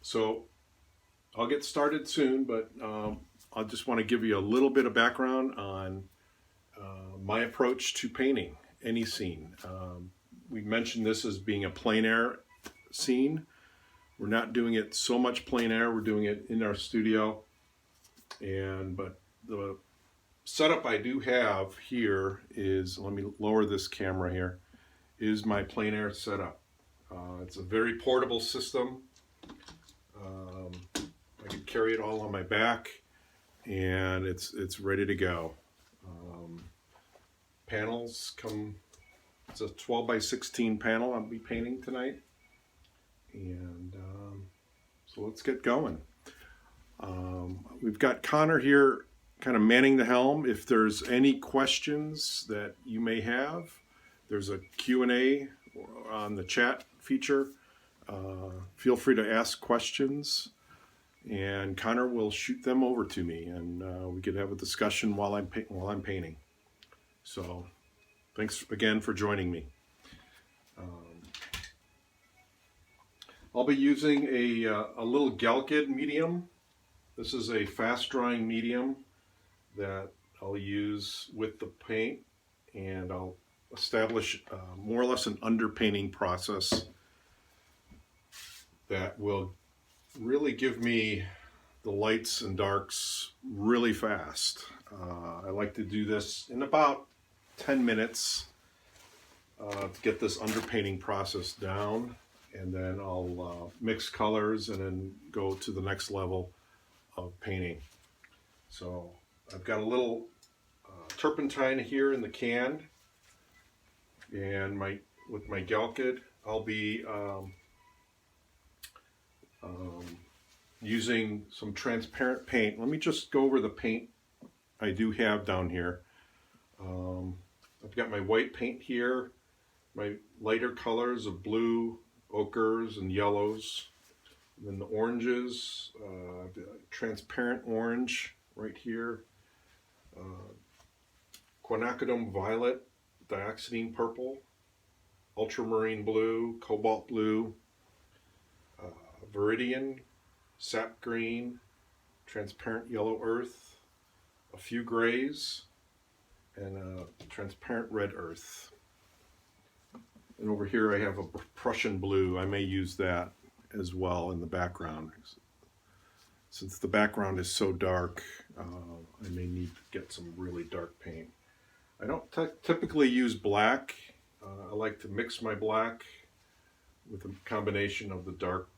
So I'll get started soon, but I just want to give you a little bit of background on my approach to painting any scene. We mentioned this as being a plein air scene. We're not doing it so much plein air, we're doing it in our studio. But the setup I do have here is, let me lower this camera here, is my plein air setup. It's a very portable system. I can carry it all on my back, and it's ready to go. Panels come, it's a 12 by 16 panel I'll be painting tonight. And so let's get going. We've got Connor here kind of manning the helm. If there's any questions that you may have, there's a Q&A on the chat feature. Feel free to ask questions, and Connor will shoot them over to me, and we could have a discussion while I'm painting. So thanks again for joining me. I'll be using a little Gelkid medium. This is a fast drying medium that I'll use with the paint, and I'll establish more or less an underpainting process that will really give me the lights and darks really fast. I like to do this in about 10 minutes to get this underpainting process down, and then I'll mix colors and then go to the next level of painting. So I've got a little turpentine here in the can, and with my Gelkid I'll be using some transparent paint. Let me just go over the paint I do have down here. I've got my white paint here, my lighter colors of blue, ochres, and yellows. And then the oranges, transparent orange right here, quinacridone violet, dioxazine purple, ultramarine blue, cobalt blue, viridian, sap green, transparent yellow earth, a few grays, and a transparent red earth. And over here I have a Prussian blue. I may use that as well in the background. Since the background is so dark, I may need to get some really dark paint. I don't typically use black. I like to mix my black with a combination of the dark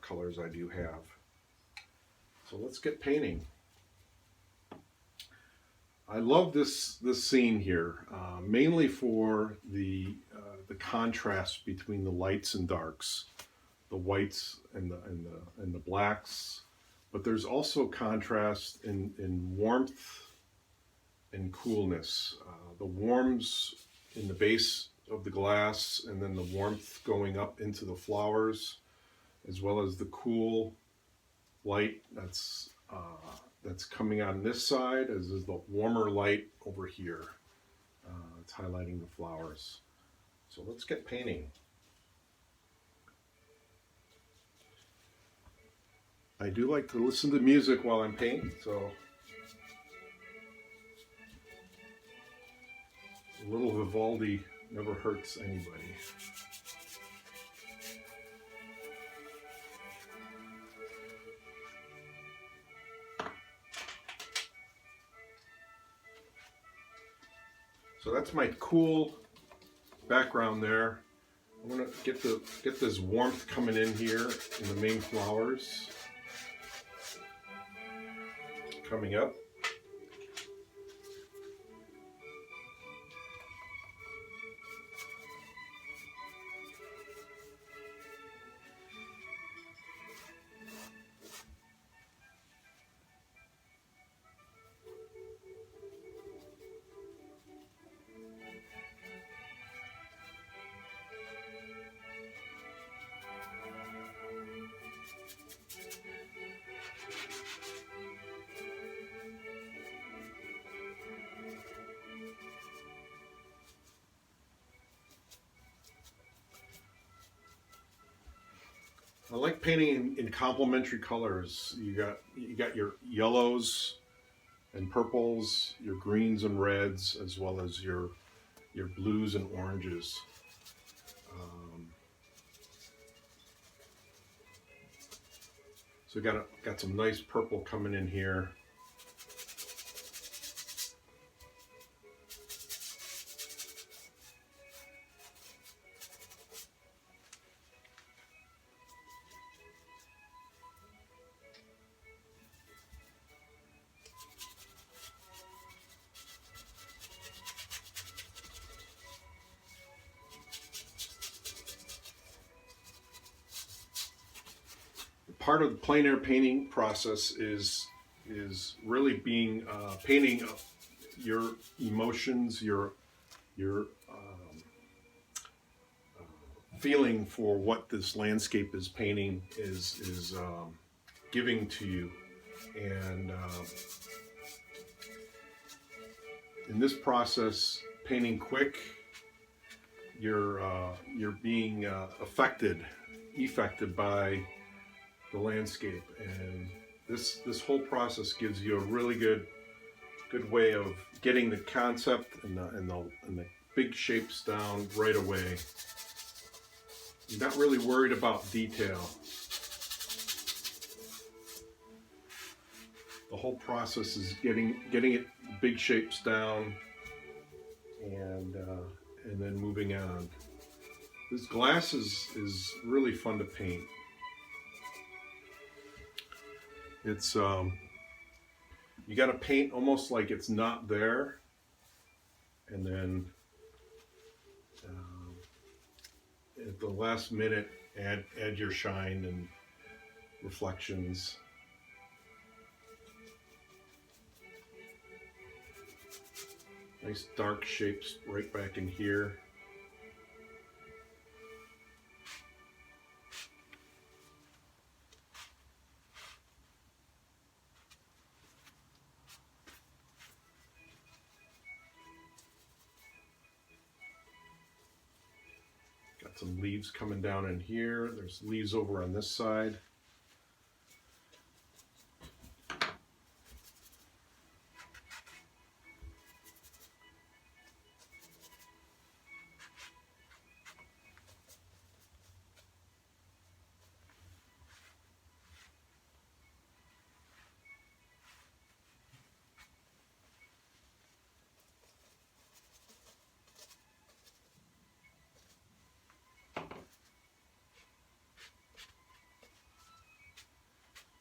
colors I do have. So let's get painting. I love this scene here, mainly for the contrast between the lights and darks, the whites and the blacks. But there's also contrast in warmth and coolness. The warms in the base of the glass, and then the warmth going up into the flowers, as well as the cool light that's coming on this side, as is the warmer light over here. It's highlighting the flowers. So let's get painting. I do like to listen to music while I'm painting, so a little Vivaldi never hurts anybody. So that's my cool background there. I'm going to get this warmth coming in here in the main flowers. Coming up. I like painting in complementary colors. You got your yellows and purples, your greens and reds, as well as your blues and oranges. Um, so got some nice purple coming in here. Part of the plein air painting process is really being painting your emotions, your feeling for what this landscape is painting is giving to you, and in this process, painting quick, you're being affected by the landscape, and this whole process gives you a really good way of getting the concept and the big shapes down right away. You're not really worried about detail. The whole process is getting it big shapes down, and then moving on. This glass is really fun to paint. It's you got to paint almost like it's not there, and then at the last minute add your shine and reflections. Nice dark shapes right back in here. Got some leaves coming down in here. There's leaves over on this side.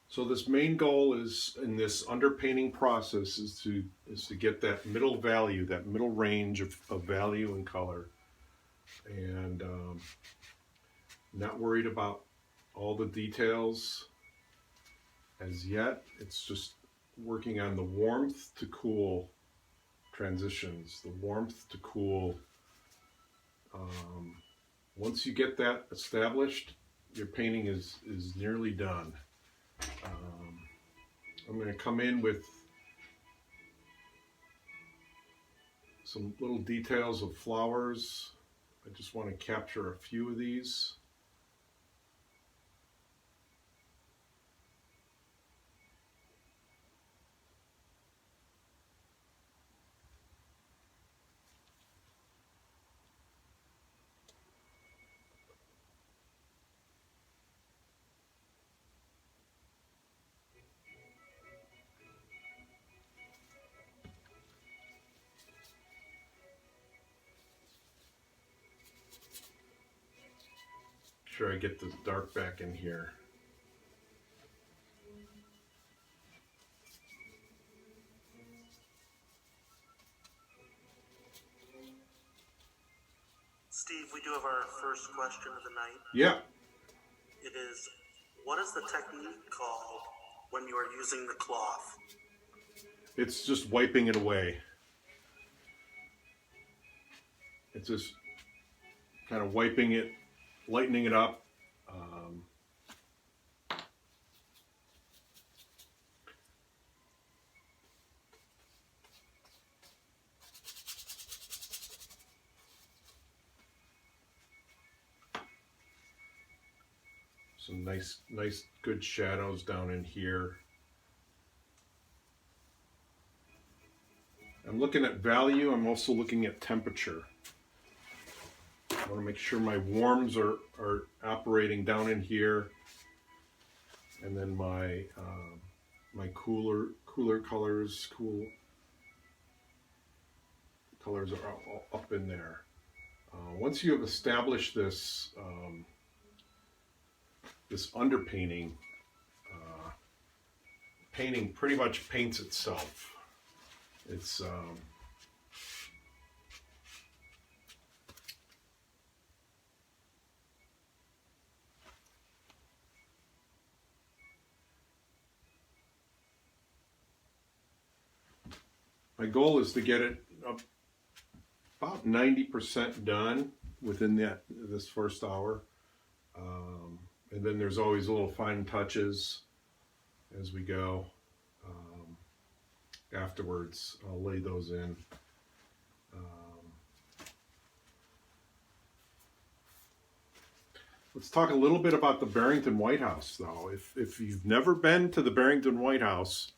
So this main goal is in this underpainting process is to get that middle value, that middle range of value and color, and not worried about all the details as yet. It's just working on the warmth to cool transitions, the warmth to cool. Once you get that established, your painting is nearly done. I'm going to come in with some little details of flowers. I just want to capture a few of these. Sure, I get the dark back in here. Steve, we do have our first question of the night. Yeah. It is, what is the technique called when you are using the cloth? It's just wiping it away. It's just kind of wiping it, lightening it up. Some nice good shadows down in here. I'm looking at value. I'm also looking at temperature. I want to make sure my warms are operating down in here, and then my my cooler colors, cool colors are all up in there. Once you have established this this underpainting, painting pretty much paints itself. It's my goal is to get it up about 90% done within this first hour, and then there's always little fine touches as we go. Afterwards, I'll lay those in. Let's talk a little bit about the Barrington White House, though. If you've never been to the Barrington White House,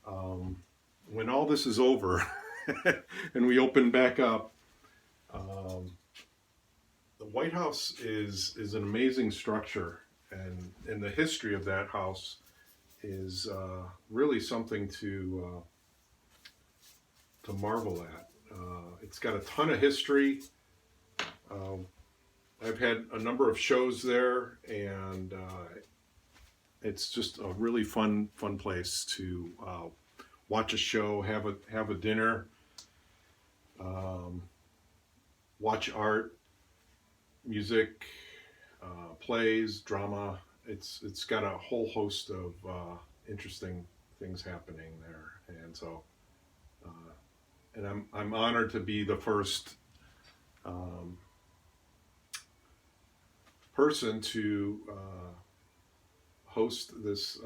when all this is over and we open back up, the White House is an amazing structure, and the history of that house is really something to marvel at. It's got a ton of history. I've had a number of shows there, and it's just a really fun place to watch a show, have a dinner, watch art, music, plays, drama. It's got a whole host of interesting things happening there, and so and I'm honored to be the first person to host this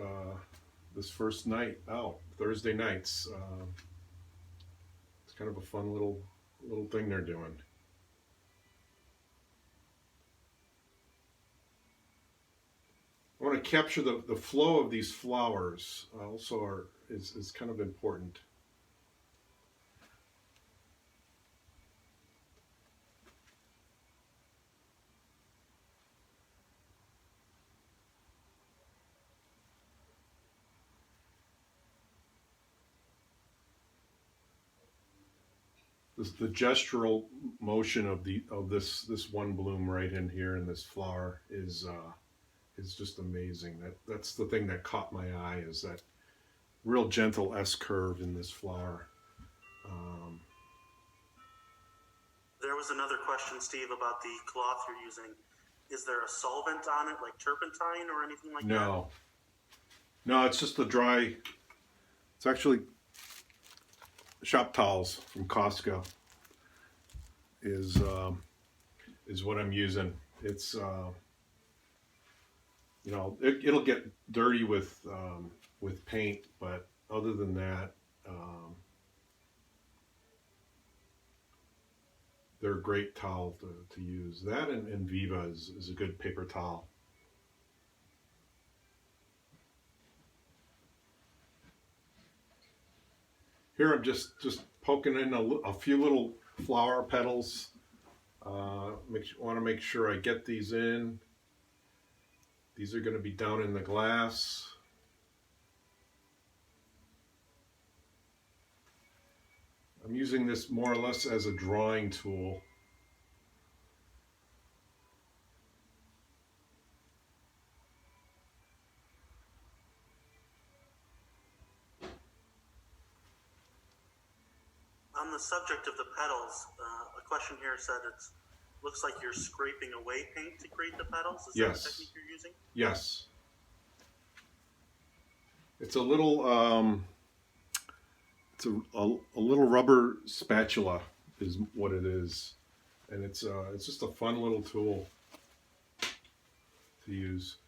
this first night out, Thursday nights. It's kind of a fun little thing they're doing. I want to capture the flow of these flowers. Also, is kind of important. The gestural motion of this one bloom right in here in this flower is just amazing. That's the thing that caught my eye, is that real gentle S curve in this flower. There was another question, Steve, about the cloth you're using. Is there a solvent on it, like turpentine or anything like that? No, it's just the dry. It's actually shop towels from Costco is what I'm using. It's you know, it'll get dirty with paint, but other than that, they're a great towel to use. That and Viva is a good paper towel. Here I'm just poking in a few little flower petals. Want to make sure I get these in. These are going to be down in the glass. I'm using this more or less as a drawing tool. On the subject of the petals, a question here said it looks like you're scraping away paint to create the petals. Is that the technique you're using? Yes. It's a little it's a little rubber spatula is what it is, and it's just a fun little tool to use.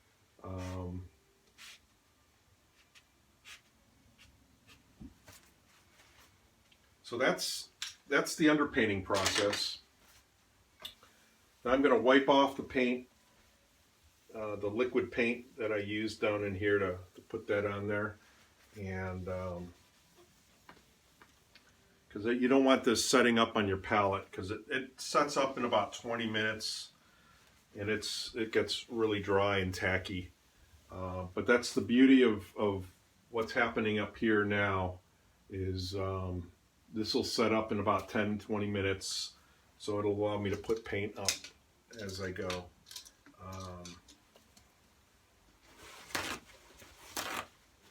So that's the underpainting process. Now I'm going to wipe off the paint the liquid paint that I used down in here to put that on there. And because you don't want this setting up on your palette, because it sets up in about 20 minutes and it gets really dry and tacky. But that's the beauty of what's happening up here now is this will set up in about 10-20 minutes, so it'll allow me to put paint up as I go.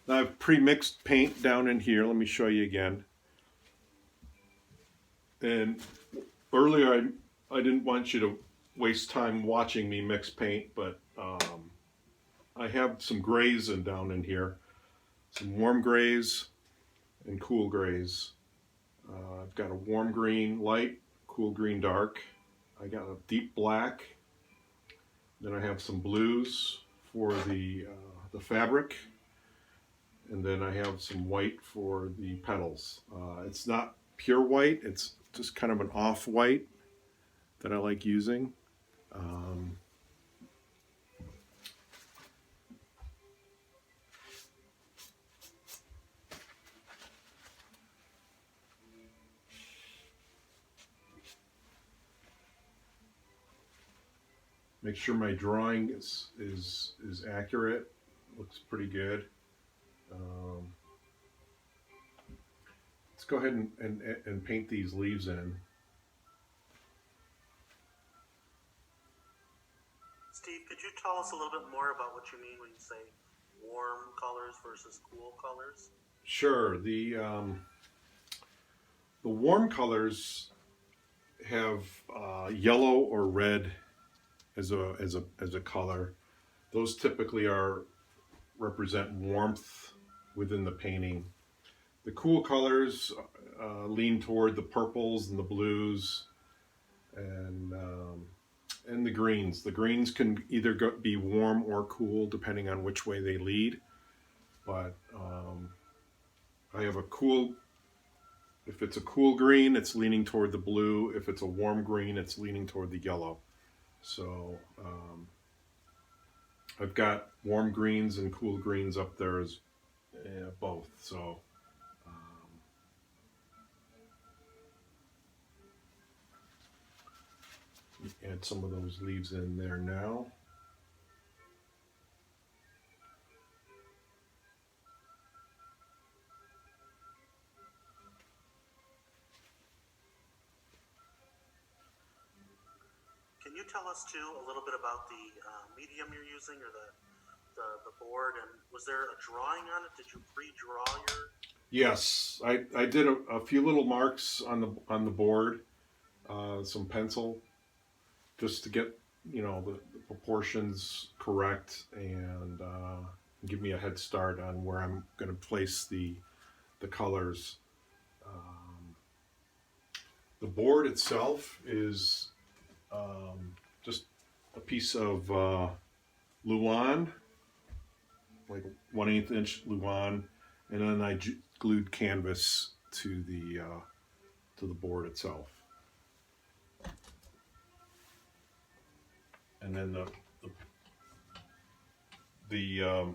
Now I've pre-mixed paint down in here. Let me show you again. And earlier I didn't want you to waste time watching me mix paint, but I have some grays down in here. Some warm grays and cool grays. I've got a warm green light, cool green dark. I got a deep black. Then I have some blues for the fabric. And then I have some white for the petals. It's not pure white, it's just kind of an off-white that I like using. Make sure my drawing is accurate. Looks pretty good. Let's go ahead and paint these leaves in. Steve, could you tell us a little bit more about what you mean when you say warm colors versus cool colors? Sure. The warm colors have yellow or red as a color. Those typically represent warmth within the painting. The cool colors lean toward the purples and the blues and the greens. The greens can either be warm or cool depending on which way they lead. But I have a cool. If it's a cool green, it's leaning toward the blue. If it's a warm green, it's leaning toward the yellow. So I've got warm greens and cool greens up there as both. So add some of those leaves in there now. Can you tell us too a little bit about the medium you're using or the board, and was there a drawing on it? Did you pre-draw your? Yes, I did a few little marks on the board, some pencil, just to get the proportions correct and give me a head start on where I'm going to place the colors. The board itself is just a piece of Luan, like 1/8 inch Luan, and then I glued canvas to the board itself. And then the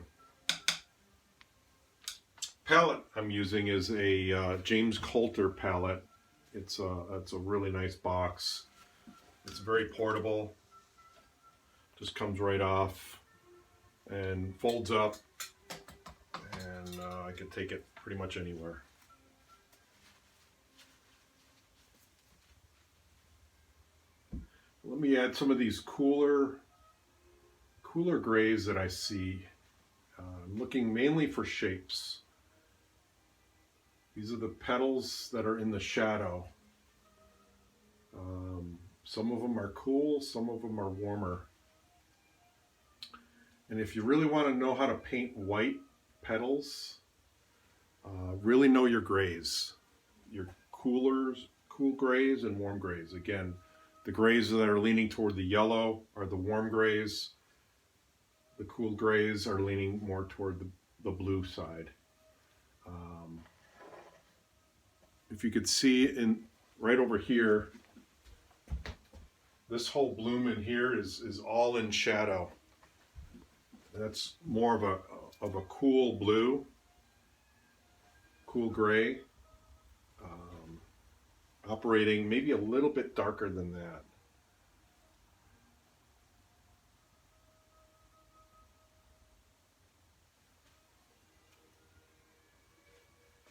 palette I'm using is a James Coulter palette. It's a really nice box. It's very portable. Just comes right off and folds up, and I can take it pretty much anywhere. Let me add some of these cooler grays that I see. I'm looking mainly for shapes. These are the petals that are in the shadow. Some of them are cool, some of them are warmer. And if you really want to know how to paint white petals, really know your grays, your cool grays and warm grays. Again, the grays that are leaning toward the yellow are the warm grays. The cool grays are leaning more toward the blue side. If you could see right over here, this whole bloom in here is all in shadow. That's more of a cool blue, cool gray, um, operating maybe a little bit darker than that.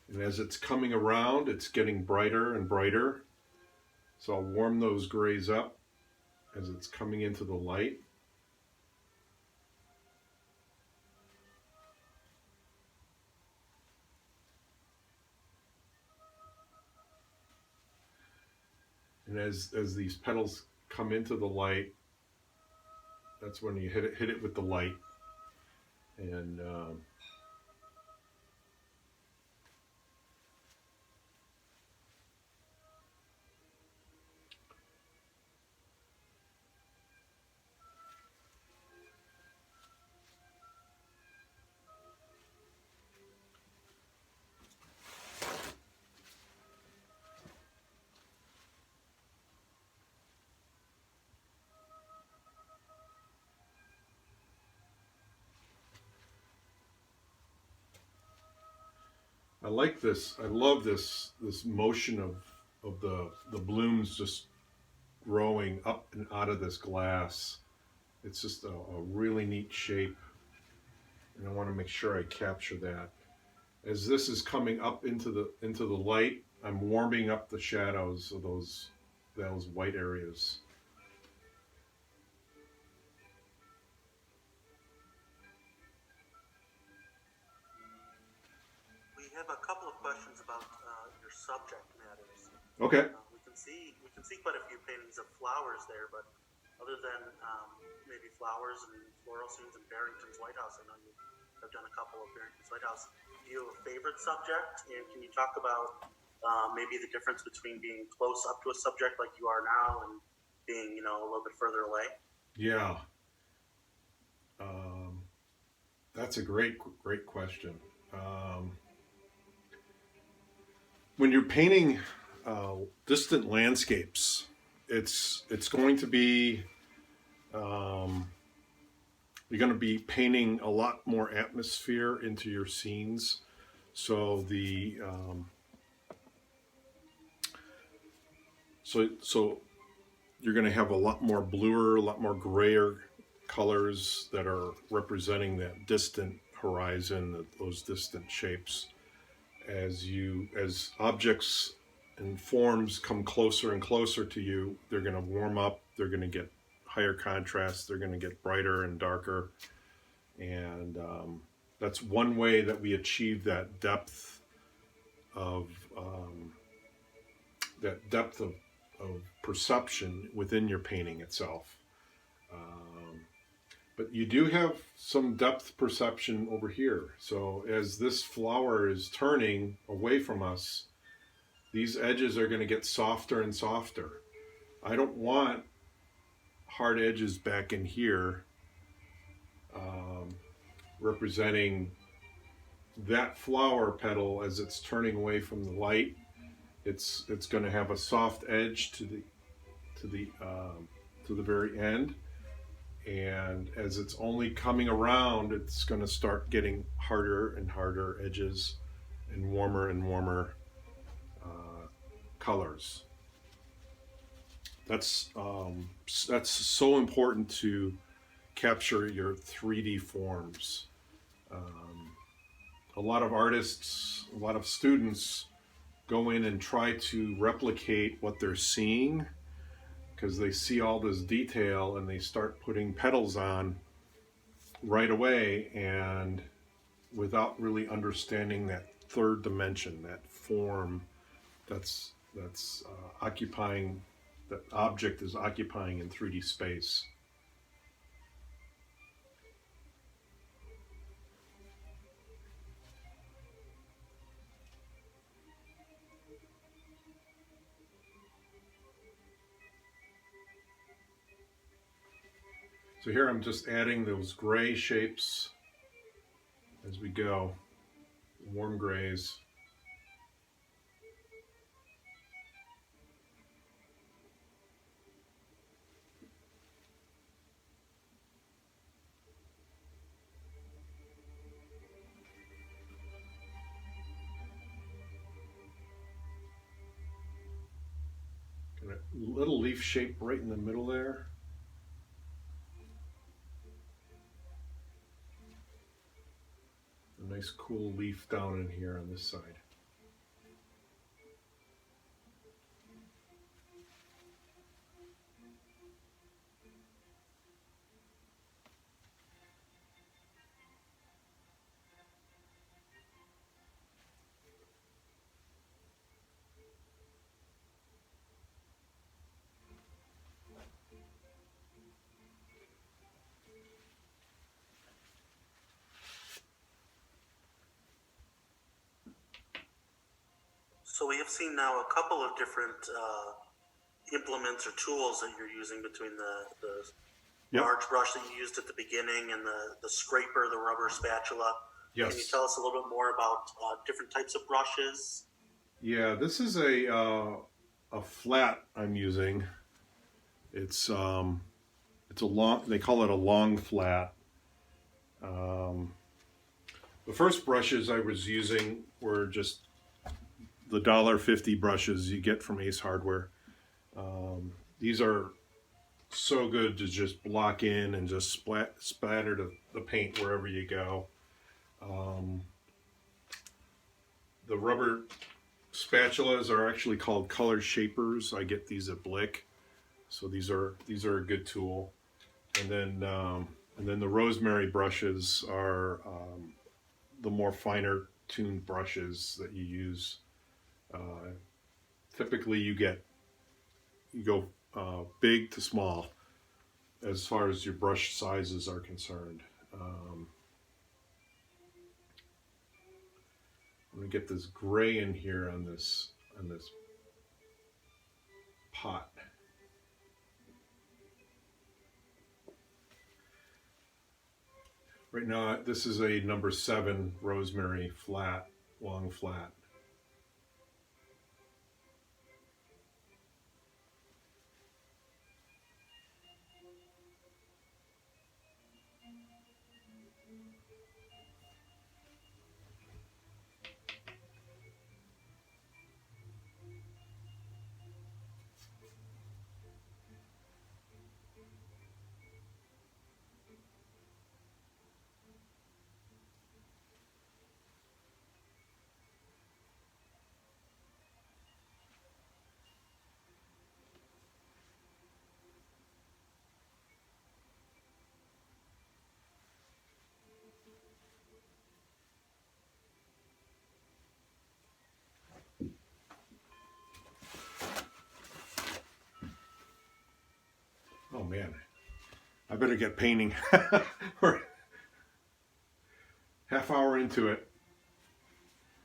And as it's coming around, it's getting brighter and brighter. So I'll warm those grays up as it's coming into the light. And as these petals come into the light, that's when you hit it with the light. And I like this. I love this motion of the blooms just growing up and out of this glass. It's just a really neat shape, and I want to make sure I capture that. As this is coming up into the light, I'm warming up the shadows of those white areas. We have a couple of questions about your subject matters. Okay. We can see quite a few paintings of flowers there, but other than maybe flowers and floral scenes in Barrington's White House, I know you have done a couple of Barrington's White House. Do you have a favorite subject, and can you talk about maybe the difference between being close up to a subject like you are now and being, you know, a little bit further away? Yeah. Um, that's a great question. Um, when you're painting distant landscapes, it's going to be um, you're going to be painting a lot more atmosphere into your scenes. So so you're going to have a lot more bluer, a lot more grayer colors that are representing that distant horizon, those distant shapes. As objects and forms come closer and closer to you, they're going to warm up, they're going to get higher contrast, they're going to get brighter and darker. And that's one way that we achieve that depth of of perception within your painting itself. But you do have some depth perception over here. So as this flower is turning away from us, these edges are going to get softer and softer. I don't want hard edges back in here representing that flower petal as it's turning away from the light. It's going to have a soft edge to the very end, and as it's only coming around, it's going to start getting harder and harder edges and warmer colors. That's so important to capture your 3D forms. A lot of artists, a lot of students go in and try to replicate what they're seeing because they see all this detail and they start putting petals on right away, and without really understanding that third dimension, that form that's occupying, that object is occupying in 3D space. So here I'm just adding those gray shapes as we go, warm grays. little leaf shape right in the middle there. A nice cool leaf down in here on this side. So we have seen now a couple of different implements or tools that you're using between the Yep. large brush that you used at the beginning and the scraper, the rubber spatula. Yes. Can you tell us a little bit more about different types of brushes? Yeah, this is a flat I'm using. It's a long. They call it a long flat. The first brushes I was using were just the $1.50 brushes you get from Ace Hardware. These are so good to just block in and just splatter the paint wherever you go. The rubber spatulas are actually called color shapers. I get these at Blick, so these are a good tool. And then the rosemary brushes are the more finer tuned brushes that you use. Typically, you go big to small as far as your brush sizes are concerned. I'm gonna get this gray in here on this pot. Right now, this is a number 7 rosemary flat, long flat. Oh man, I better get painting. We're half hour into it.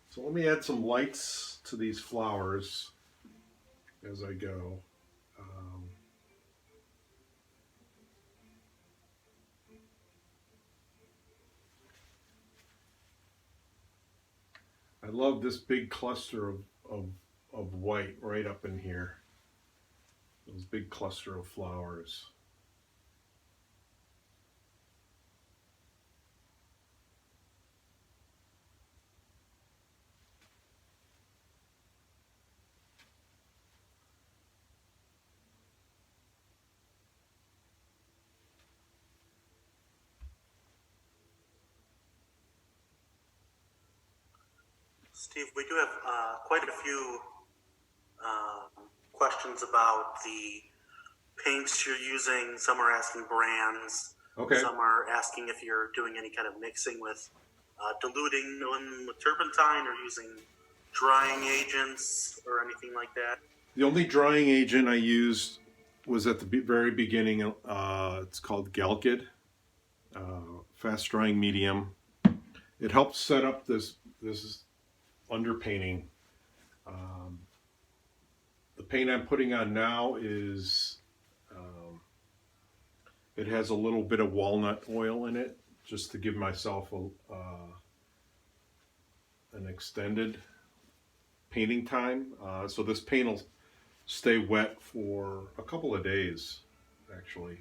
So let me add some lights to these flowers as I go. I love this big cluster of white right up in here. Those big cluster of flowers. Steve, we do have quite a few questions about the paints you're using. Some are asking brands. Okay. Some are asking if you're doing any kind of mixing with diluting them with turpentine or using drying agents or anything like that. The only drying agent I used was at the very beginning. It's called Galkid, fast drying medium. It helps set up this underpainting. The paint I'm putting on now is, it has a little bit of walnut oil in it, just to give myself an extended painting time. So this paint will stay wet for a couple of days, actually.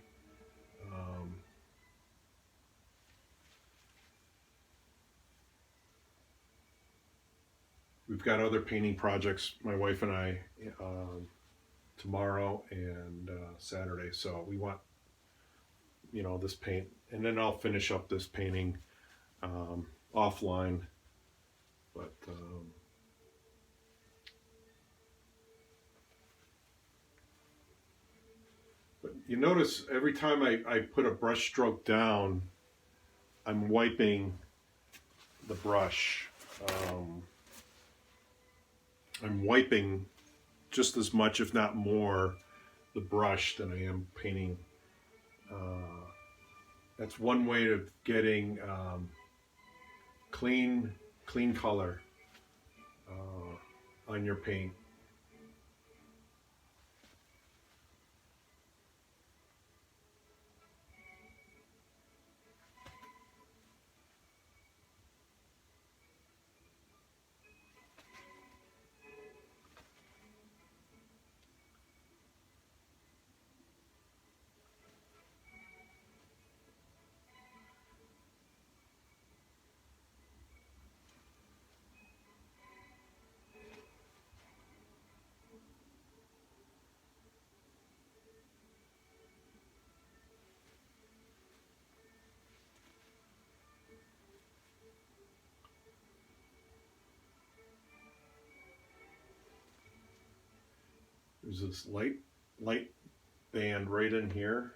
We've got other painting projects, my wife and I, tomorrow and Saturday. So we want, this paint, and then I'll finish up this painting offline. But you notice every time I put a brush stroke down, I'm wiping the brush. I'm wiping just as much, if not more, the brush than I am painting. That's one way of getting clean color on your paint. There's this light band right in here.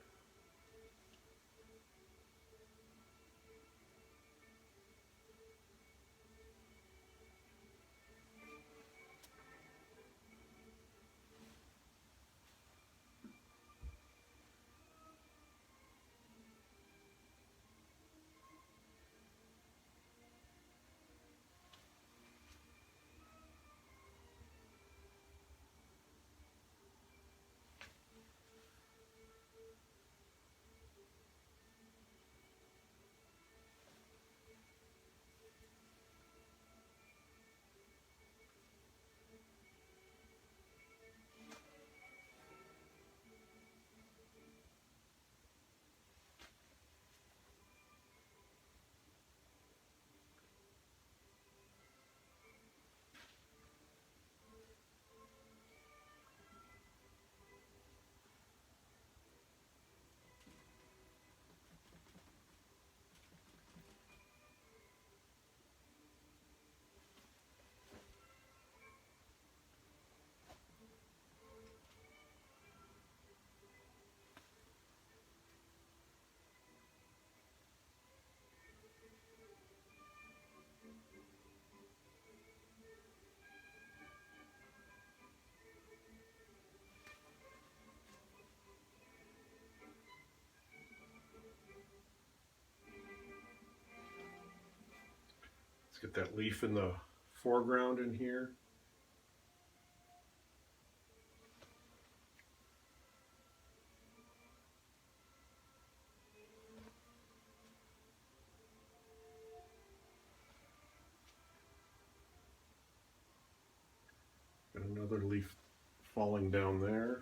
Let's get that leaf in the foreground in here. Got another leaf falling down there.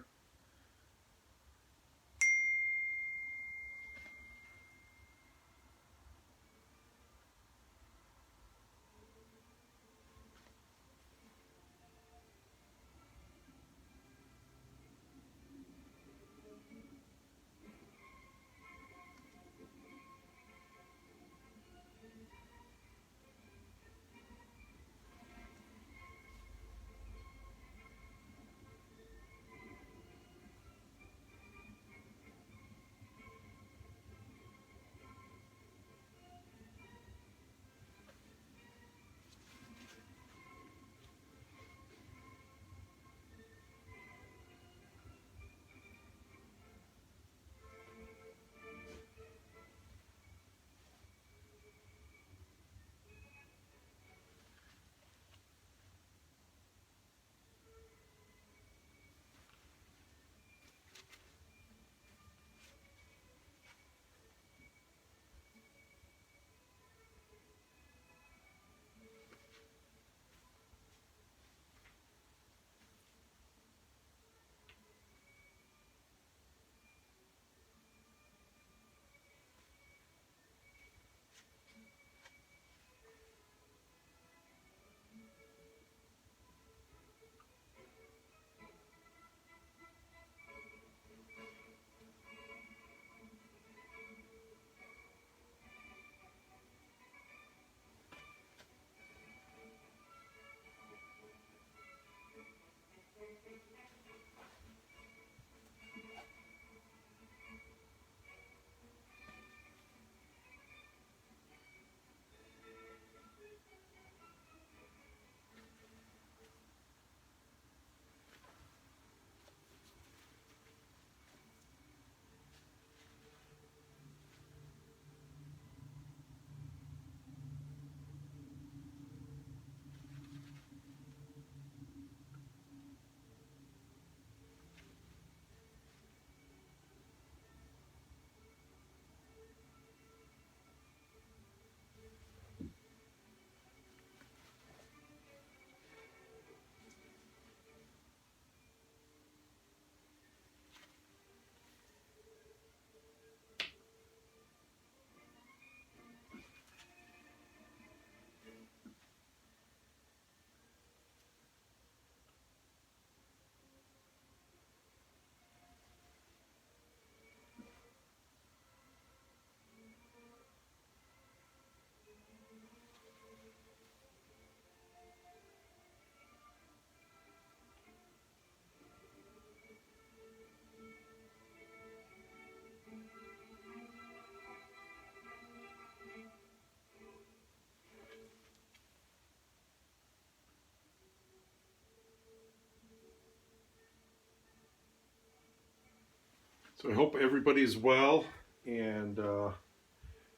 So I hope everybody's well and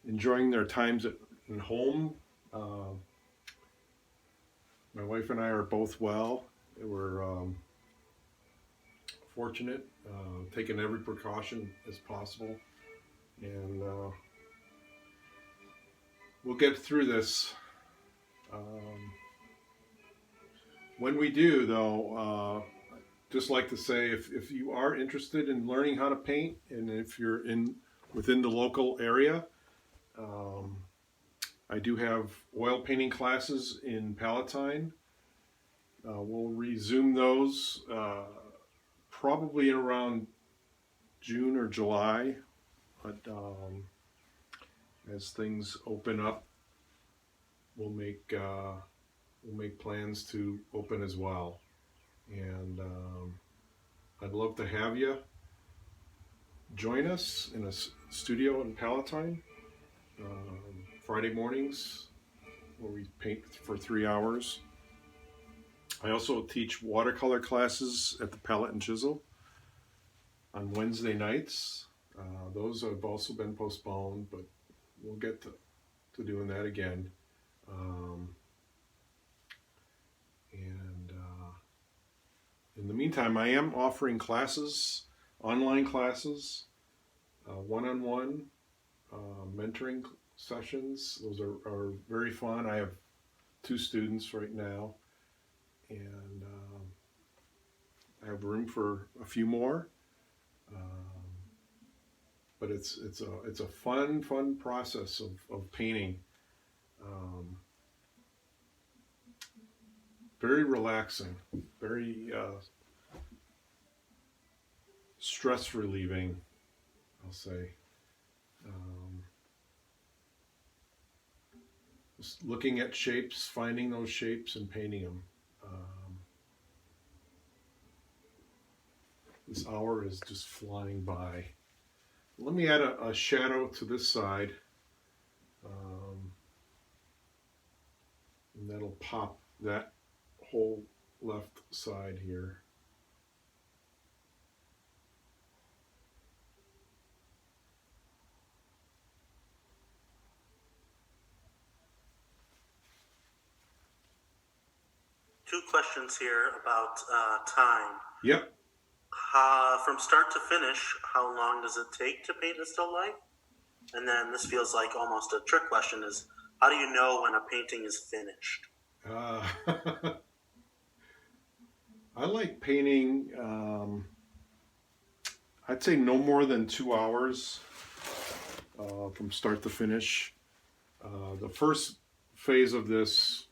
enjoying their times at home. Uh, my wife and I are both well. We're fortunate, taking every precaution as possible, and we'll get through this. Um, when we do, though, just like to say, if you are interested in learning how to paint, and if you're within the local area, um, I do have oil painting classes in Palatine. We'll resume those probably in around June or July, but as things open up, we'll make plans to open as well. And I'd love to have you join us in a studio in Palatine Friday mornings, where we paint for 3 hours. I also teach watercolor classes at the Palette and Chisel on Wednesday nights. Those have also been postponed, but we'll get to doing that again. And in the meantime, I am offering classes, online classes, one-on-one mentoring sessions. Those are very fun. I have 2 students right now, and I have room for a few more. But it's a fun process of painting. Very relaxing, very stress relieving, I'll say. Just looking at shapes, finding those shapes and painting them. This hour is just flying by. Let me add a shadow to this side, and that'll pop that whole left side here. Two questions here about time. Yep. From start to finish, how long does it take to paint a still life? And then this feels like almost a trick question: is how do you know when a painting is finished? I like painting. I'd say no more than 2 hours from start to finish. The first phase of this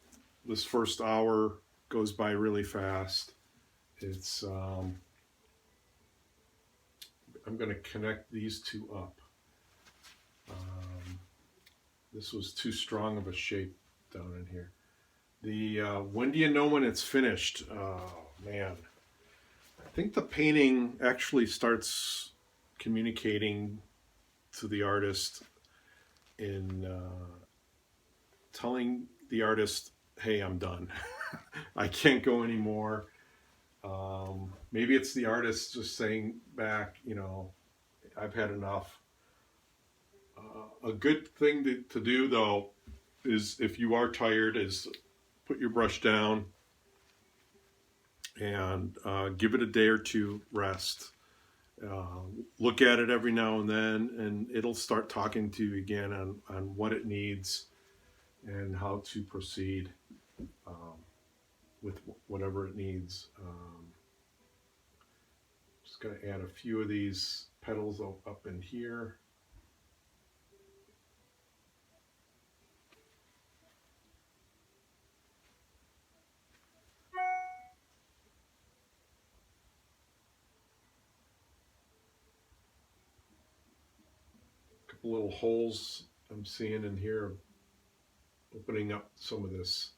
first hour goes by really fast. It's I'm going to connect these two up. This was too strong of a shape down in here. When do you know when it's finished? Man, I think the painting actually starts communicating to the artist in telling the artist, hey, I'm done. I can't go anymore. Maybe it's the artist just saying back, I've had enough. A good thing to do, though, is if you are tired, is put your brush down and give it a day or two rest. Look at it every now and then, and it'll start talking to you again on what it needs and how to proceed with whatever it needs. Just going to add a few of these petals up in here. Little holes I'm seeing in here, opening up some of this.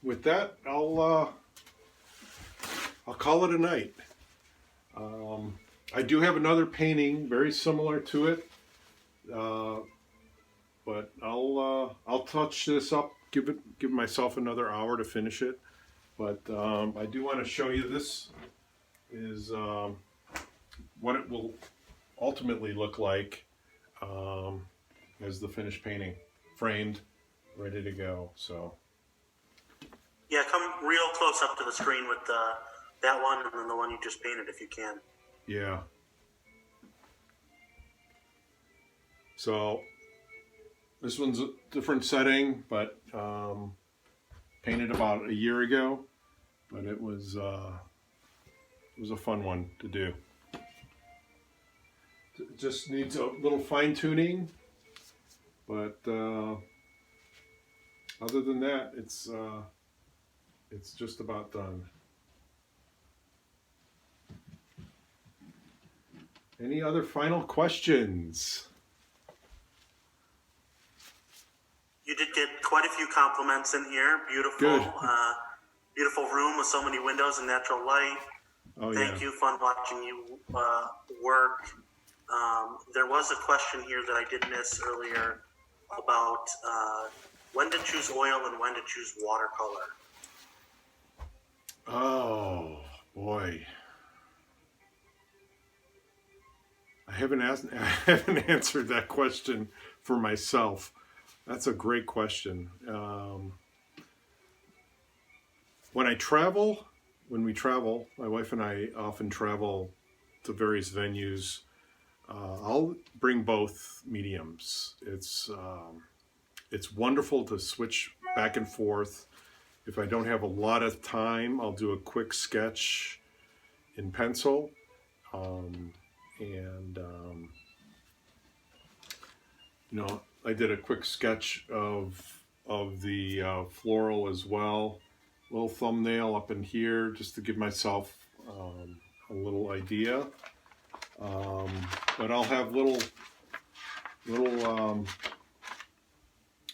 with that, I'll call it a night. I do have another painting very similar to it, but I'll touch this up. Give myself another hour to finish it. But I do want to show you this is what it will ultimately look like as the finished painting, framed, ready to go. So Yeah, come real close up to the screen with that one and then the one you just painted if you can. yeah. So this one's a different setting, but painted about a year ago. But it was a fun one to do. It just needs a little fine tuning, but other than that, it's just about done. Any other final questions? You did get quite a few compliments in here. Beautiful, Good. Beautiful room with so many windows and natural light. Oh, Thank yeah. you. Fun watching you work. There was a question here that I did miss earlier about when to choose oil and when to choose watercolor. Oh boy, I haven't answered that question for myself. That's a great question. When we travel, my wife and I often travel to various venues. I'll bring both mediums. It's wonderful to switch back and forth. If I don't have a lot of time, I'll do a quick sketch in pencil, I did a quick sketch of the floral as well. A little thumbnail up in here just to give myself a little idea. But I'll have little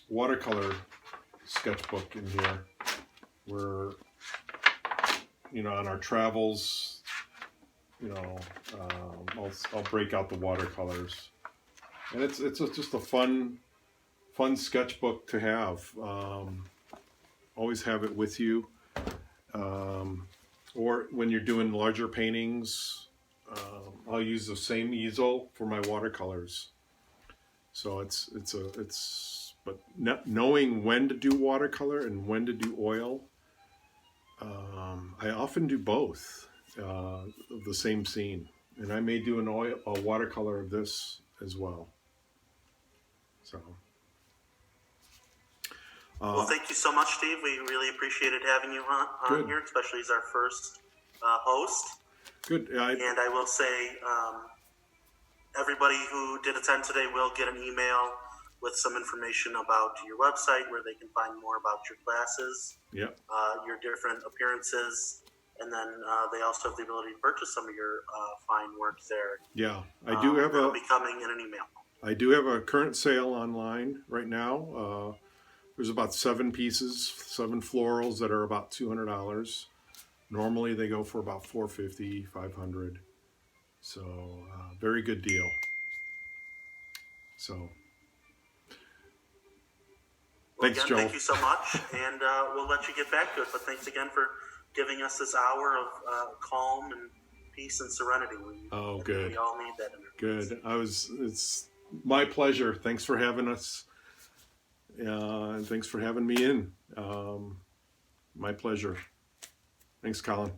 watercolor sketchbook in here where, on our travels, I'll break out the watercolors. And it's just a fun sketchbook to have. Always have it with you. Or when you're doing larger paintings, I'll use the same easel for my watercolors. So but knowing when to do watercolor and when to do oil, I often do both of the same scene, and I may do a watercolor of this as well. So. Well, thank you so much, Steve. We really appreciated having you on here, especially as our first host. Good. And I will say, everybody who did attend today will get an email with some information about your website where they can find more about your classes, Yep. Your different appearances, and then they also have the ability to purchase some of your fine work there. Yeah, I do have it'll be coming in an email. I do have a current sale online right now. There's about 7 florals that are about $200. Normally they go for about $450, $500. So very good deal. So Well, thanks, again, Joel. thank you so much, and we'll let you get back to it. But thanks again for giving us this hour of calm and peace and serenity. Good. We all need that. Good. It's my pleasure. Thanks for having us. And thanks for having me in. My pleasure. Thanks, Colin.